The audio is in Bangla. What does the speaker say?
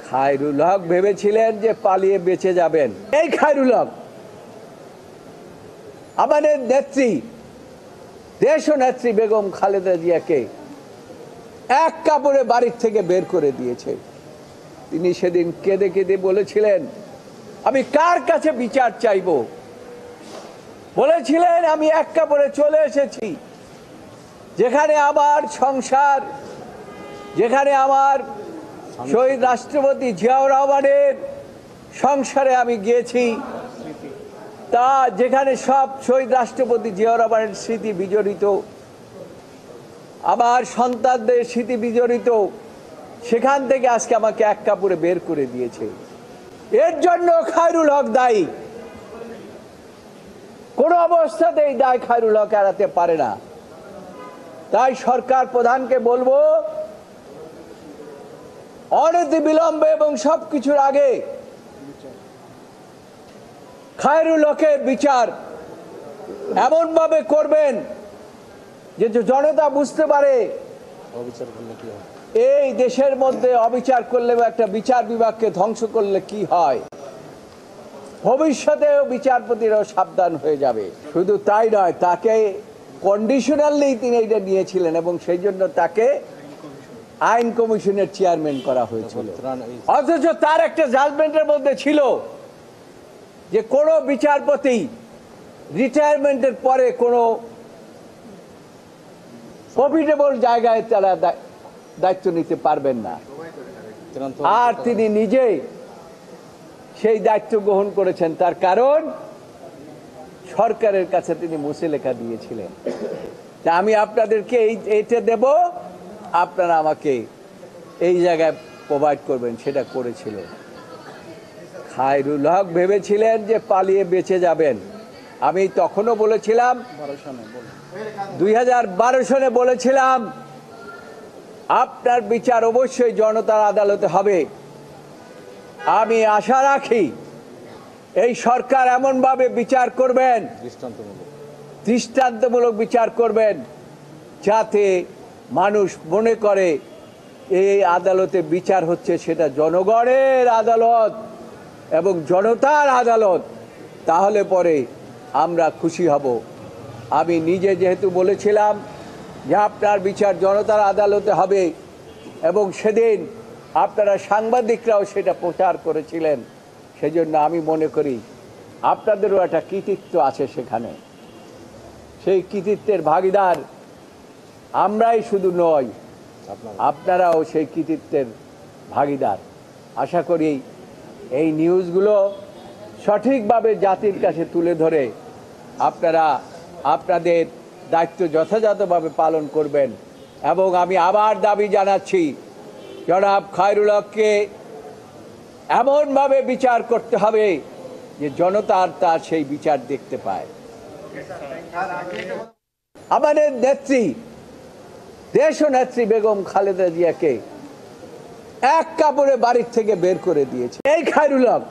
খায়রুল হক ভেবেছিলেন যে পালিয়ে বেঁচে যাবেন। এই খায়রুল হক আমাদের নেত্রী, দেশ নেত্রী বেগম খালেদা জিয়াকে এক কাপড়ে বাড়ির থেকে বের করে দিয়েছে। তিনি সেদিন কেঁদে কেঁদে বলেছিলেন, আমি কার কাছে বিচার চাইব? বলেছিলেন, আমি এক কাপড়ে চলে এসেছি, যেখানে আমার সংসার, যেখানে আমার শহীদ রাষ্ট্রপতি জিয়াউর রহমানের সংসারে আমি গিয়েছি, তা যেখানে সব শহীদ রাষ্ট্রপতি জিয়াউর রহমানের স্মৃতি বিজড়িত, আমার সন্তানদের স্মৃতি বিজড়িত, সেখান থেকে আজকে আমাকে এক কাপড়ে বের করে দিয়েছে। এর জন্য খায়রুল হক দায়ী। কোন অবস্থাতেই দায় খায়রুল হক এড়াতে পারে না। তাই সরকার প্রধানকে বলবো, অনতি বিলম্বে এবং সবকিছুর আগে খায়রুল হকের বিচার এমন ভাবে করবেন যে জনতা বুঝতে পারে এই দেশের মধ্যে অবিচার করলে, একটা বিচার বিভাগকে ধ্বংস করলে কি হয়। ভবিষ্যতেও বিচারপতিরাও সাবধান হয়ে যাবে। শুধু তাই নয়, তাকে কন্ডিশনালি তিনি এটা নিয়েছিলেন এবং সেই জন্য তাকে আইন কমিশনের চেয়ারম্যান করা হয়েছিল। অথচ তার একটা জাজমেন্টের মধ্যে ছিল যে কোনো বিচারপতি রিটায়ারমেন্টের পরে কোনো প্রফিটেবল জায়গায় তারা দায়িত্ব নিতে পারবেন না। আর তিনি নিজে সেই দায়িত্ব গ্রহণ করেছেন। তার কারণ সরকারের কাছে তিনি মুছে লেখা দিয়েছিলেন, তা আমি আপনাদেরকে এইটা দেব, আপনারা আমাকে এই জায়গায় প্রোভাইড করবেন, সেটা করেছিল। খায়রুল হক ভেবেছিলেন যে পালিয়ে বেঁচে যাবেন। আমি তখনও বলেছিলাম, 2012 সনে বলেছিলাম, আপনার বিচার অবশ্যই জনতার আদালতে হবে। আমি আশা রাখি এই সরকার এমনভাবে বিচার করবেন, দৃষ্টান্তমূলক বিচার করবেন, যাতে মানুষ মনে করে এই আদালতে বিচার হচ্ছে সেটা জনগণের আদালত এবং জনতার আদালত। তাহলে পরে আমরা খুশি হব। আমি নিজে যেহেতু বলেছিলাম যে আপনার বিচার জনতার আদালতে হবে, এবং সেদিন আপনারা সাংবাদিকরাও সেটা প্রচার করেছিলেন, সেজন্য আমি মনে করি আপনাদেরও একটা কৃতিত্ব আছে সেখানে। সেই কৃতিত্বের ভাগীদার আমরাই শুধু নয়, আপনারাও সেই কৃতিত্বের ভাগীদার। আশা করি এই নিউজগুলো সঠিকভাবে জাতির কাছে তুলে ধরে আপনারা আপনাদের দায়িত্ব যথাযথভাবে পালন করবেন। এবং আমি আবার দাবি জানাচ্ছি, জনাব খায়রুল হককে এমনভাবে বিচার করতে হবে যে জনতার তার সেই বিচার দেখতে পায়। আমাদের নেত্রী, দেশ নেত্রী বেগম খালেদা জিয়াকে এক কাপড়ে বাড়ির থেকে বের করে দিয়েছে এই খায়রুল হক।